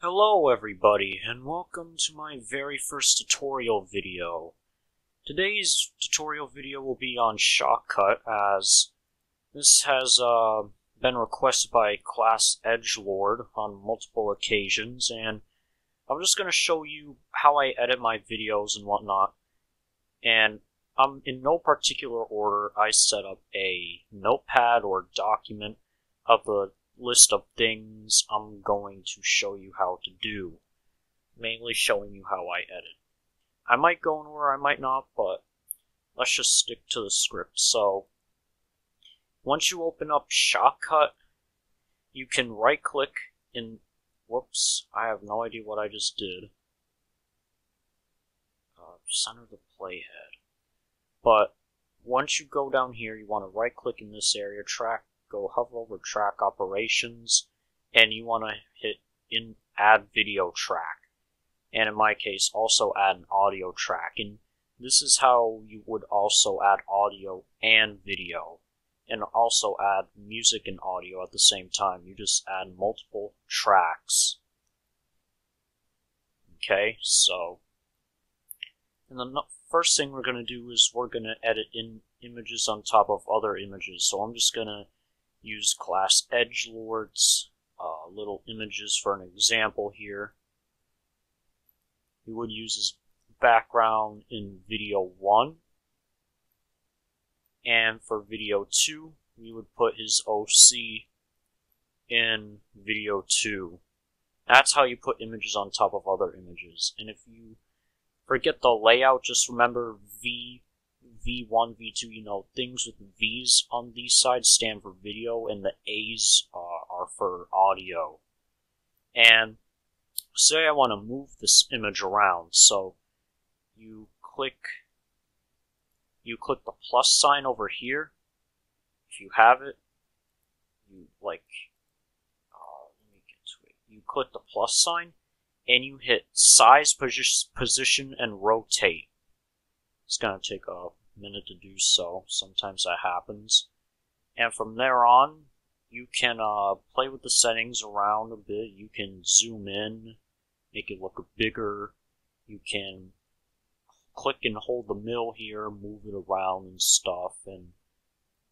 Hello everybody, and welcome to my very first tutorial video. Today's tutorial video will be on Shotcut, as this has been requested by Class Edgelord on multiple occasions, and I'm just going to show you how I edit my videos and whatnot. And in no particular order, I set up a notepad or document of the list of things I'm going to show you how to do. Mainly showing you how I edit. I might go anywhere, I might not, but let's just stick to the script. So, once you open up Shotcut, you can right click in, whoops, I have no idea what I just did. Center the playhead. But, once you go down here, you want to right click in this area, go hover over track operations, and you want to hit add video track, and in my case also add an audio track. And this is how you would also add audio and video, and also add music and audio at the same time. You just add multiple tracks. Okay, so and the first thing we're going to do is we're going to edit in images on top of other images. So I'm just going to use Class Edgelord's little images for an example here. We would use his background in video 1, and for video 2 we would put his OC in video 2. That's how you put images on top of other images. And if you forget the layout, just remember V1, V2, you know, things with V's on these sides stand for video, and the A's are for audio. And say I want to move this image around, so you click the plus sign over here. If you have it, you let me get to it. You click the plus sign, and you hit size, position, and rotate. It's going to take a minute to do so. Sometimes that happens. And from there on, you can play with the settings around a bit. You can zoom in, make it look bigger. You can click and hold the middle here, move it around and stuff, and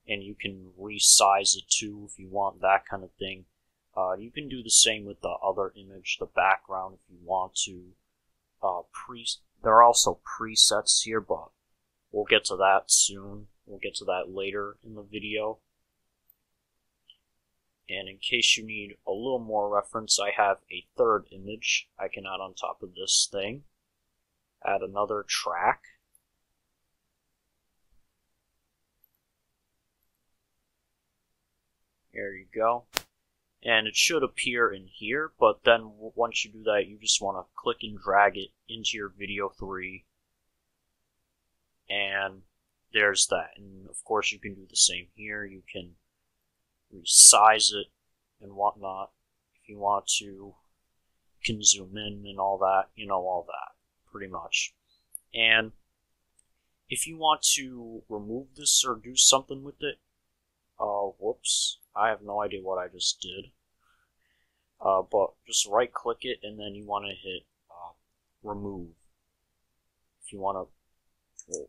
you can resize it too if you want that kind of thing. You can do the same with the other image, the background, if you want to. There are also presets here, but we'll get to that soon. We'll get to that later in the video. And in case you need a little more reference, I have a third image I can add on top of this thing. Add another track. There you go. And it should appear in here, but then once you do that, you just want to click and drag it into your video 3. And there's that. And of course you can do the same here. You can resize it and whatnot if you want to. You can zoom in and all that, you know, all that, pretty much. And if you want to remove this or do something with it, whoops, I have no idea what I just did. But just right click it, and then you want to hit remove. If you want to,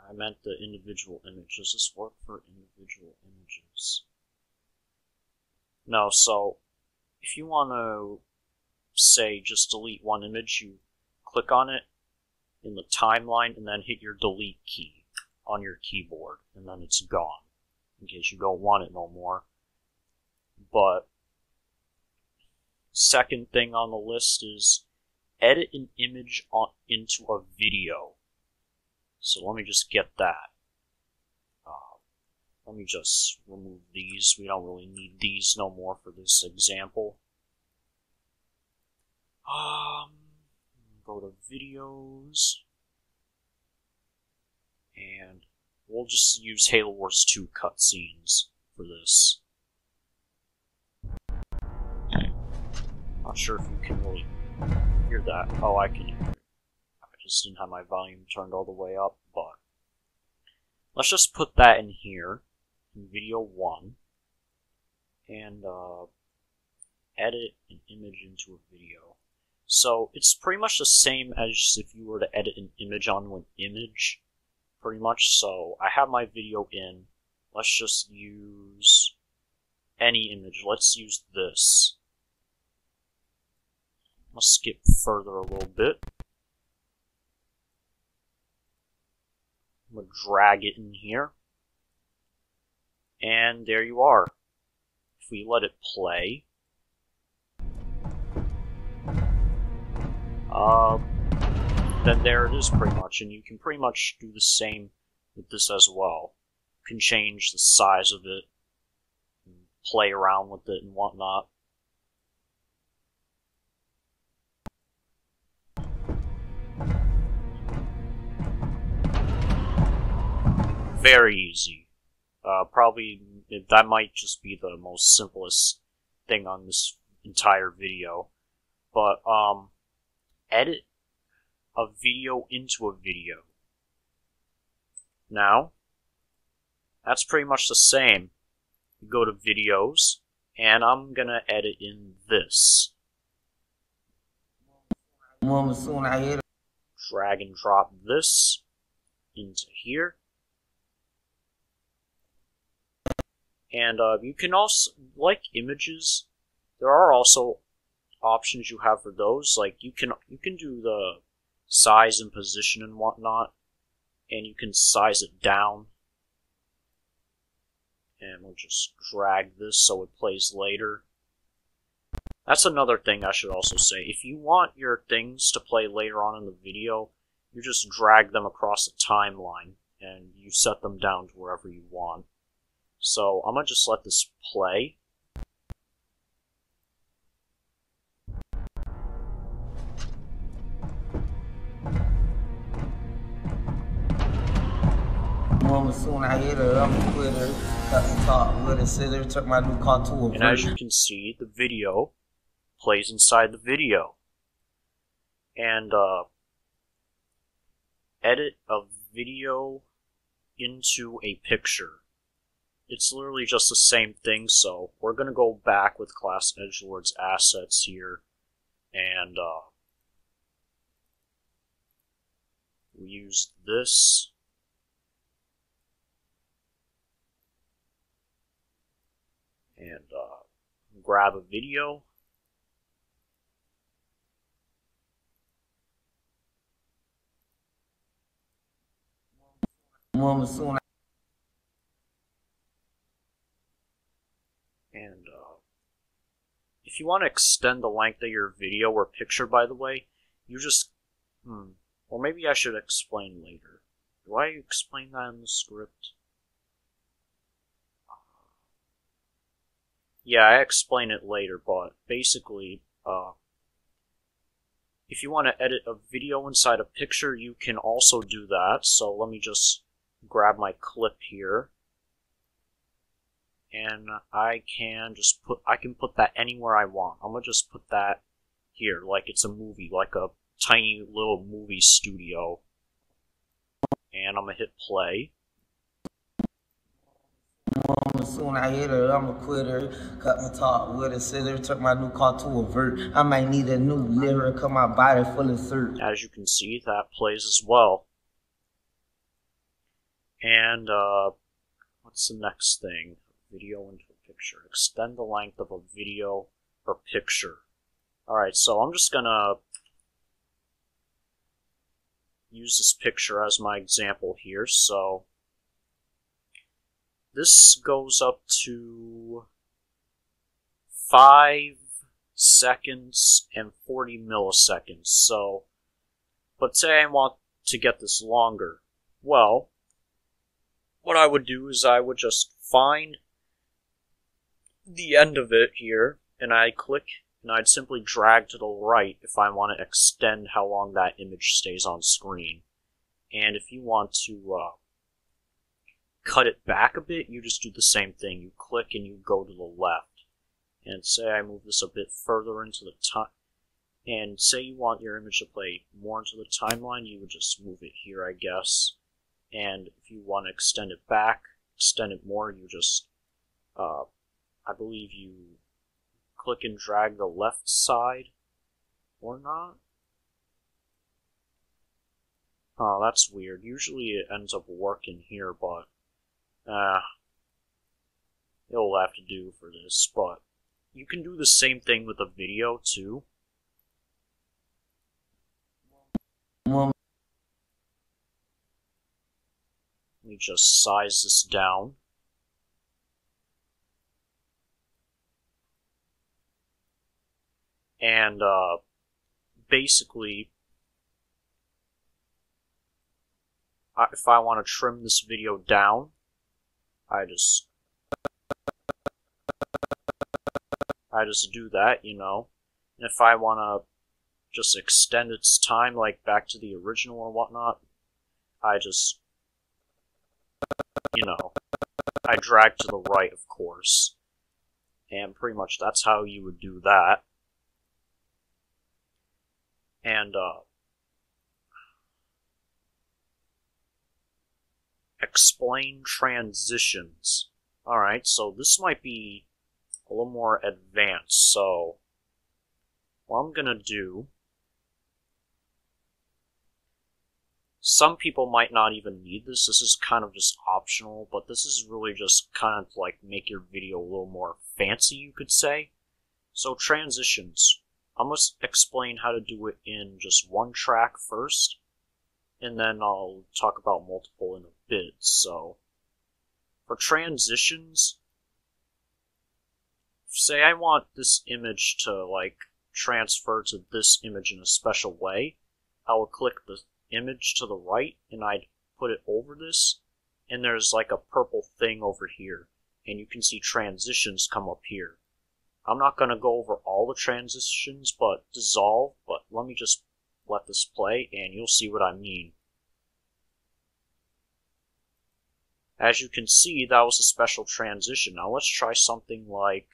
I meant the individual image. Does this work for individual images? No, so if you want to, say, just delete one image, you click on it in the timeline and then hit your delete key on your keyboard, and then it's gone, in case you don't want it no more. But second thing on the list is edit an image into a video. So let me just get that. Let me just remove these. We don't really need these no more for this example. Go to videos. And we'll just use Halo Wars 2 cutscenes for this. Not sure if you can really hear that. Oh, I can hear it. I just didn't have my volume turned all the way up, but let's just put that in here, in video 1. And edit an image into a video. So it's pretty much the same as if you were to edit an image onto an image, pretty much. So I have my video in. Let's just use any image. Let's use this. Let's skip further a little bit. I'm going to drag it in here. And there you are. If we let it play, then there it is pretty much. And you can pretty much do the same with this as well. You can change the size of it, and play around with it and whatnot. Very easy. Probably that might just be the most simplest thing on this entire video. But edit a video into a video. Now, that's pretty much the same. You go to videos, and I'm gonna edit in this. Drag and drop this into here. And you can also, like images, there are also options you have for those. Like you can do the size and position and whatnot, and you can size it down. And we'll just drag this so it plays later. That's another thing I should also say. If you want your things to play later on in the video, you just drag them across the timeline, and you set them down to wherever you want. So I'm going to just let this play. And as you can see, the video plays inside the video. And edit a video into a picture. It's literally just the same thing, so we're going to go back with Class Edgelord's assets here, and we use this. And grab a video. And if you want to extend the length of your video or picture, by the way, you just, or maybe I should explain later. Do I explain that in the script? Yeah, I explain it later, but basically, if you want to edit a video inside a picture, you can also do that. So let me just grab my clip here. And I can put that anywhere I want. I'm gonna just put that here, like it's a movie, like a tiny little movie studio. And I'm gonna hit play. Soon I hit her, I'm a quitter. Cut my top with a scissor, took my new car to a vert. I might need a new lyric, cut my body full of syrup. As you can see, that plays as well. And what's the next thing? Video into a picture. Extend the length of a video or picture. Alright, so I'm just gonna use this picture as my example here. So this goes up to 5 seconds and 40 milliseconds. So, but say I want to get this longer. Well, what I would do is I would just find the end of it here, and I'd click, and I'd simply drag to the right if I want to extend how long that image stays on screen. And if you want to cut it back a bit, you just do the same thing. You click and you go to the left. And say I move this a bit further into the time, and say you want your image to play more into the timeline, you would just move it here, I guess. And if you want to extend it back, extend it more, you just, I believe you click and drag the left side or not. Oh, that's weird. Usually it ends up working here, but it'll have to do for this. But you can do the same thing with a video too. Let me just size this down. And basically, if I want to trim this video down, I just do that, you know. And if I want to just extend its time, like back to the original or whatnot, I just, you know, I drag to the right, of course. And pretty much that's how you would do that. And, explain transitions. Alright, so this might be a little more advanced, so what I'm gonna do, some people might not even need this. This is kind of just optional, but this is really just kind of like make your video a little more fancy, you could say. So transitions. I'm going to explain how to do it in just one track first, and then I'll talk about multiple in a bit. So, for transitions, say I want this image to, like, transfer to this image in a special way, I will click the image to the right, and I'd put it over this, and there's like a purple thing over here, and you can see transitions come up here. I'm not going to go over all the transitions, but dissolve, but let me just let this play, and you'll see what I mean. As you can see, that was a special transition. Now let's try something like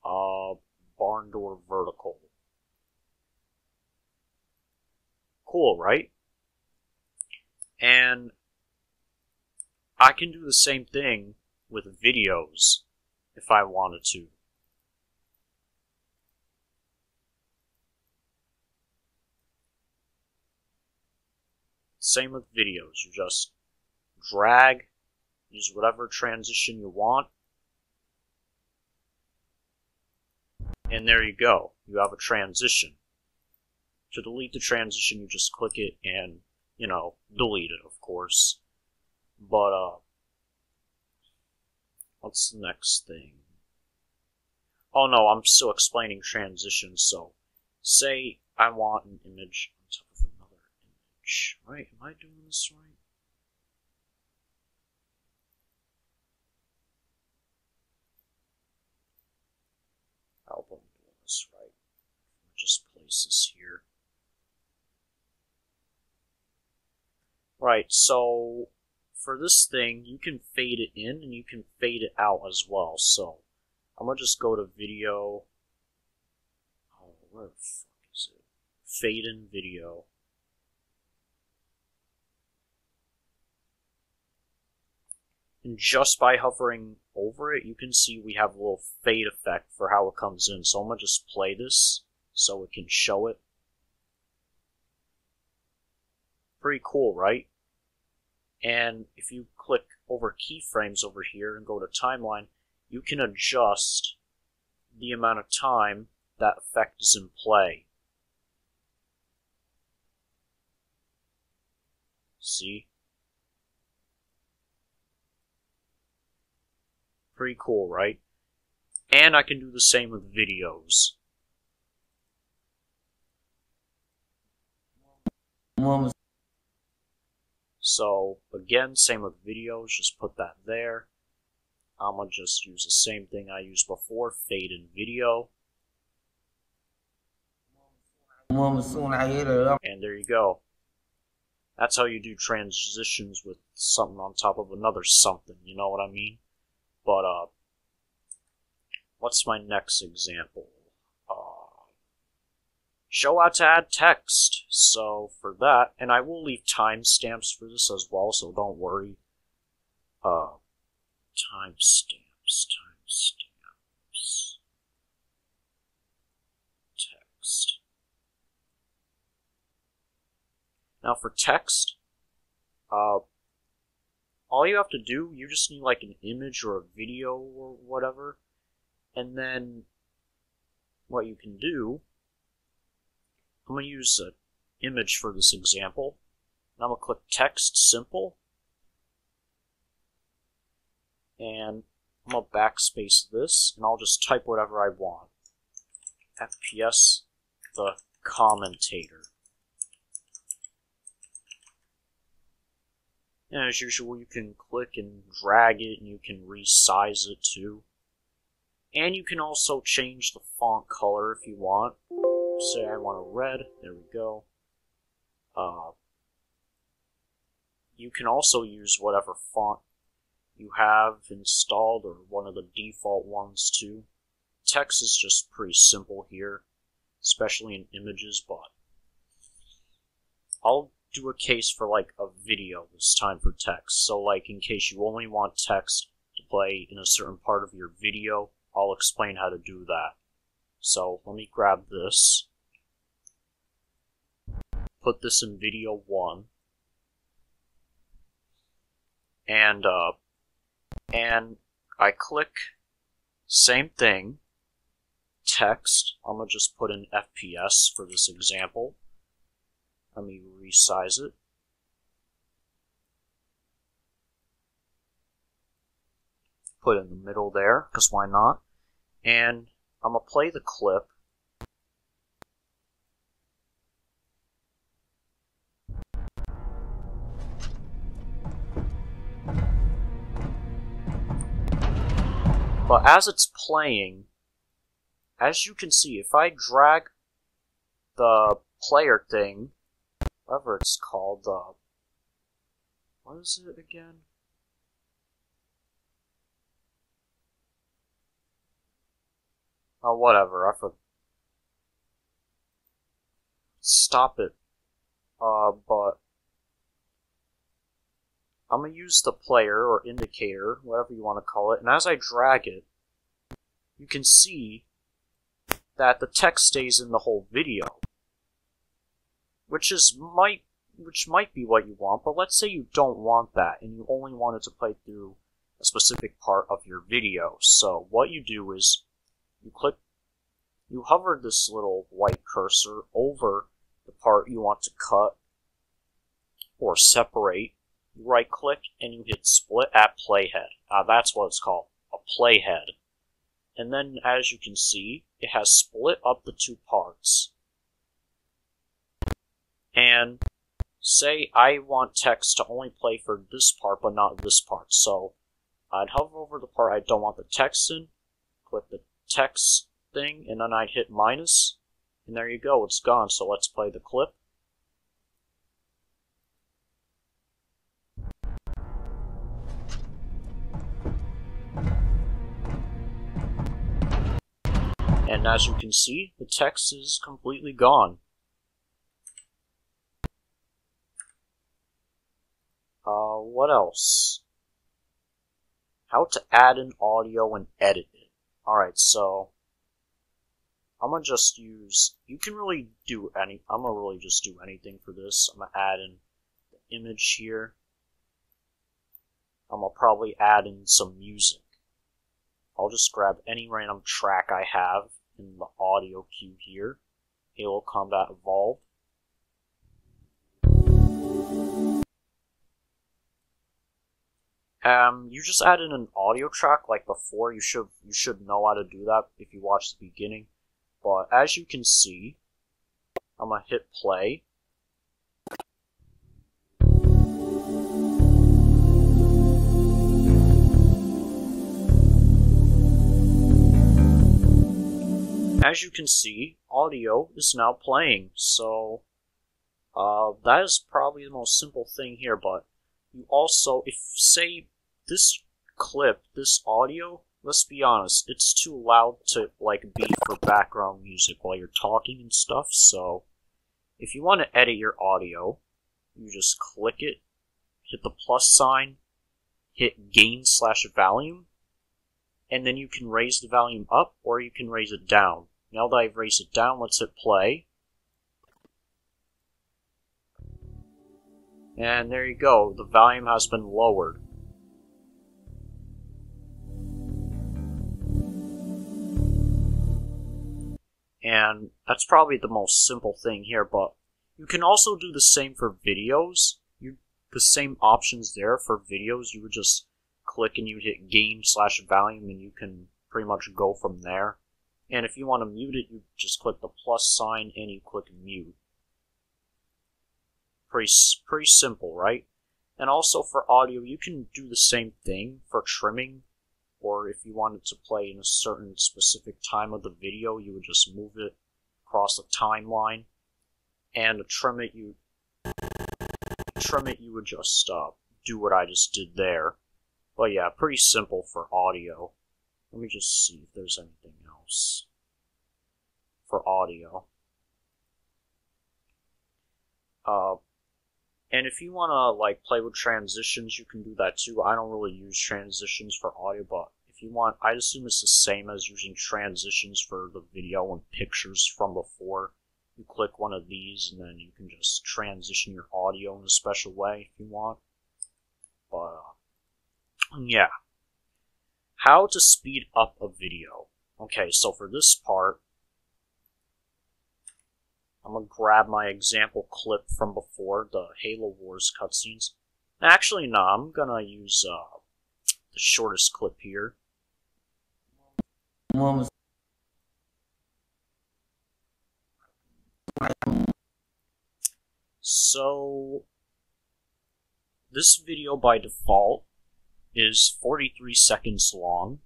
barn door vertical. Cool, right? And I can do the same thing with videos if I wanted to. Same with videos. You just drag, use whatever transition you want, and there you go. You have a transition. To delete the transition, you just click it and, you know, delete it, of course. But, what's the next thing? Oh no, I'm still explaining transitions, so say I want an image on top of another image. Right, am I doing this right? I hope I'm doing this right. Just place this here. Right, so for this thing, you can fade it in and you can fade it out as well. So I'm gonna just go to video. Oh, where the fuck is it? Fade in video. And just by hovering over it, you can see we have a little fade effect for how it comes in. So I'm gonna just play this so it can show it. Pretty cool, right? And if you click over keyframes over here and go to timeline, you can adjust the amount of time that effect is in play. See? Pretty cool, right? And I can do the same with videos. So, again, same with videos, just put that there. I'm gonna just use the same thing I used before, fade in video. And there you go. That's how you do transitions with something on top of another something, you know what I mean? But, what's my next example? Show how to add text. So for that, and I will leave timestamps for this as well, so don't worry. Timestamps. Now for text, all you have to do, you just need like an image or a video or whatever, and then what you can do, I'm going to use an image for this example, and I'm going to click text simple, and I'm going to backspace this, and I'll just type whatever I want. FPSTheCommentator. And as usual, you can click and drag it, and you can resize it too. And you can also change the font color if you want. Say I want a red, there we go. You can also use whatever font you have installed, or one of the default ones too. Text is just pretty simple here, especially in images, but I'll do a case for like a video this time for text. So like in case you only want text to play in a certain part of your video, I'll explain how to do that. So let me grab this, put this in video 1, and I click same thing, text. I'm gonna just put in FPS for this example. Let me resize it. Put it in the middle there, because why not? And I'm going to play the clip. But as it's playing, as you can see, if I drag the player thing, whatever it's called, what is it again? Oh, whatever, I forgot. Stop it. But I'm gonna use the player or indicator, whatever you want to call it, and as I drag it, you can see that the text stays in the whole video. Which might be what you want, but let's say you don't want that, and you only want it to play through a specific part of your video. So what you do is, you hover this little white cursor over the part you want to cut or separate, you right click, and you hit split at playhead. That's what it's called, a playhead. And then as you can see, it has split up the two parts. And say I want text to only play for this part, but not this part. So I'd hover over the part I don't want the text in, click the text thing, and then I'd hit minus, and there you go, it's gone. So let's play the clip. And as you can see, the text is completely gone. What else? How to add an audio and edit it. Alright, so I'm gonna just use, you can really do I'm gonna really just do anything for this. I'm gonna add in the image here. I'm gonna probably add in some music. I'll just grab any random track I have in the audio queue here. Halo Combat Evolved. You just add in an audio track like before. You should know how to do that if you watch the beginning. But as you can see, I'm gonna hit play. As you can see, audio is now playing. So that is probably the most simple thing here. But you also, if say this clip, this audio, let's be honest, it's too loud to like be for background music while you're talking and stuff. So if you want to edit your audio, you just click it, hit the plus sign, hit gain/volume, and then you can raise the volume up or you can raise it down. Now that I've raised it down, let's hit play. And there you go, the volume has been lowered. And that's probably the most simple thing here, but you can also do the same for videos. The same options there for videos, you would just click and you hit gain/volume and you can pretty much go from there. And if you want to mute it, you just click the plus sign and you click mute. Pretty simple, right? And also for audio, you can do the same thing for trimming, or if you wanted to play in a certain specific time of the video, you would just move it across the timeline. And to trim it, you would just do what I just did there. But yeah, pretty simple for audio. Let me just see if there's anything else for audio. And if you want to like play with transitions, you can do that too. I don't really use transitions for audio, but if you want, I assume it's the same as using transitions for the video and pictures from before. You click one of these and then you can just transition your audio in a special way if you want. But yeah. How to speed up a video. Okay, so for this part, I'm going to grab my example clip from before, the Halo Wars cutscenes. Actually, no, I'm going to use the shortest clip here. So, this video by default is 43 seconds long.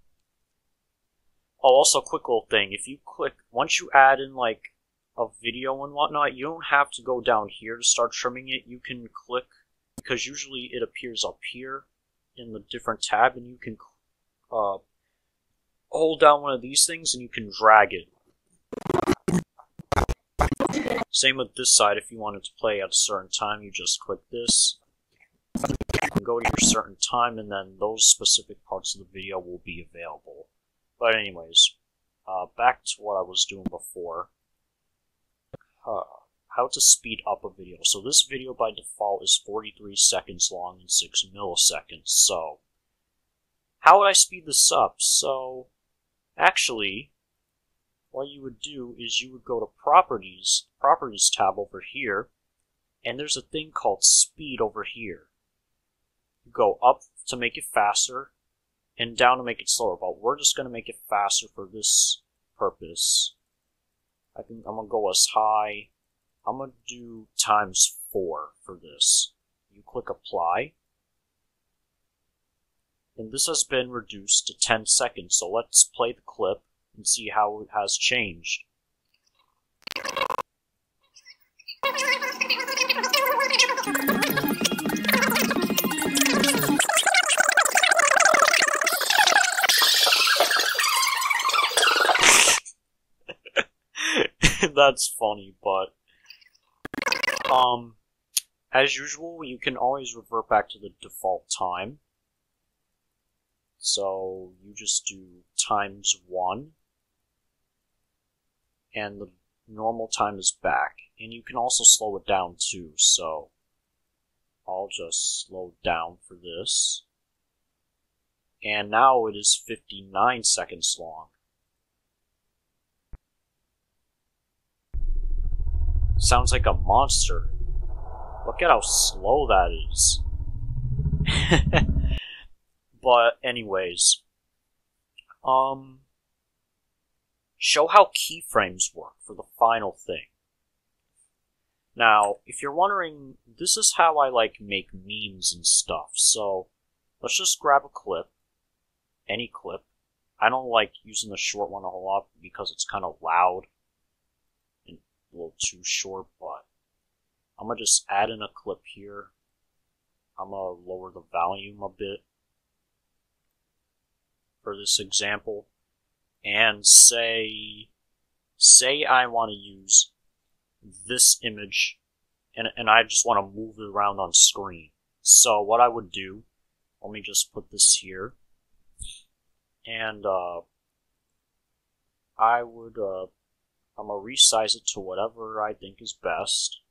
Oh, also, quick little thing. If you click, once you add in like a video and whatnot, you don't have to go down here to start trimming it. You can click, because usually it appears up here in the different tab, and you can hold down one of these things and you can drag it. Same with this side. If you wanted to play at a certain time, you just click this. You can go to your certain time, and then those specific parts of the video will be available. But anyways, back to what I was doing before. How to speed up a video. So this video by default is 43 seconds long and 6 milliseconds. So how would I speed this up? So actually, what you would do is you would go to Properties tab over here, and there's a thing called Speed over here. You go up to make it faster, and down to make it slower, but we're just going to make it faster for this purpose. I'm going to go as high. I'm going to do ×4 for this. You click Apply, and this has been reduced to 10 seconds, so let's play the clip and see how it has changed. That's funny, but as usual, you can always revert back to the default time. So you just do ×1, and the normal time is back. And you can also slow it down too, so I'll just slow down for this. And now it is 59 seconds long. Sounds like a monster. Look at how slow that is. But anyways, show how keyframes work for the final thing. Now, if you're wondering, this is how I like make memes and stuff. So let's just grab a clip, any clip. I don't like using the short one a whole lot because it's kind of loud and a little too short, but I'm going to just add in a clip here. I'm going to lower the volume a bit for this example, and say I want to use this image, and I just want to move it around on screen. So what I would do, let me just put this here, and I'm gonna resize it to whatever I think is best.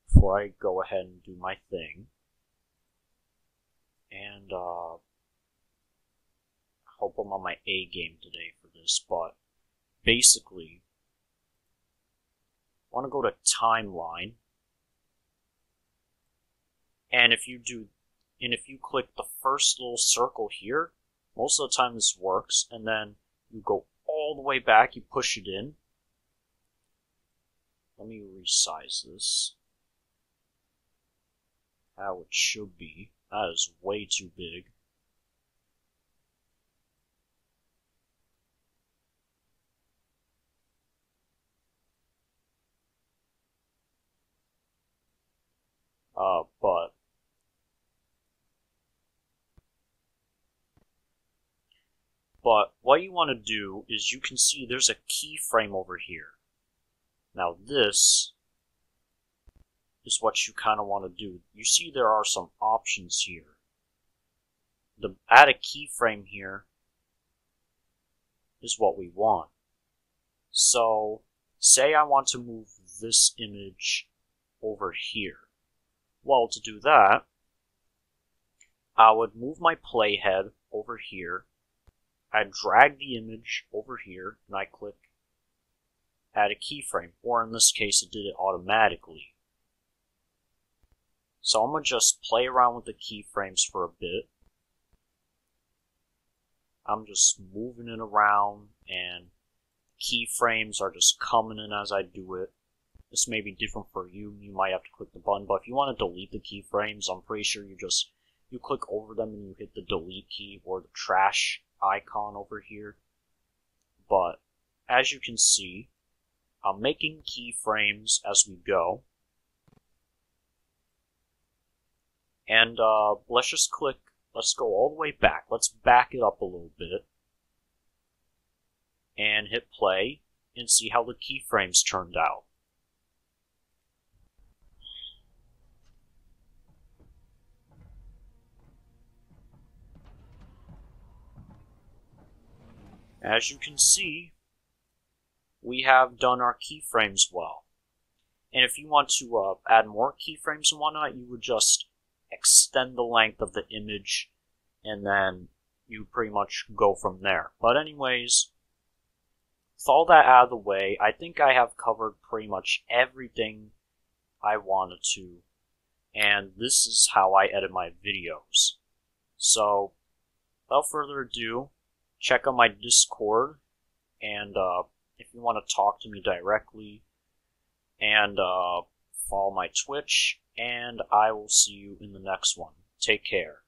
before I go ahead and do my thing. And I hope I'm on my A game today for this, but basically, I want to go to timeline. And if you click the first little circle here, most of the time this works, and then you go all the way back, you push it in. Let me resize this. How it should be. That is way too big. But what you want to do is you can see there's a keyframe over here. Now this is what you kind of want to do. You see there are some options here. Add a keyframe here is what we want. So say I want to move this image over here. Well, to do that, I would move my playhead over here. I drag the image over here, and I click add a keyframe, or in this case it did it automatically. So I'm going to just play around with the keyframes for a bit. I'm just moving it around, and keyframes are just coming in as I do it. This may be different for you. You might have to click the button, but if you want to delete the keyframes, I'm pretty sure you click over them and you hit the delete key or the trash icon over here. But as you can see, I'm making keyframes as we go. And let's go all the way back. Let's back it up a little bit. And hit play and see how the keyframes turned out. As you can see, we have done our keyframes well. And if you want to add more keyframes and whatnot, you would just extend the length of the image, and then you pretty much go from there. But anyways, with all that out of the way, I think I have covered pretty much everything I wanted to, and this is how I edit my videos. So, without further ado, check out my Discord, and if you want to talk to me directly, and follow my Twitch, and I will see you in the next one. Take care.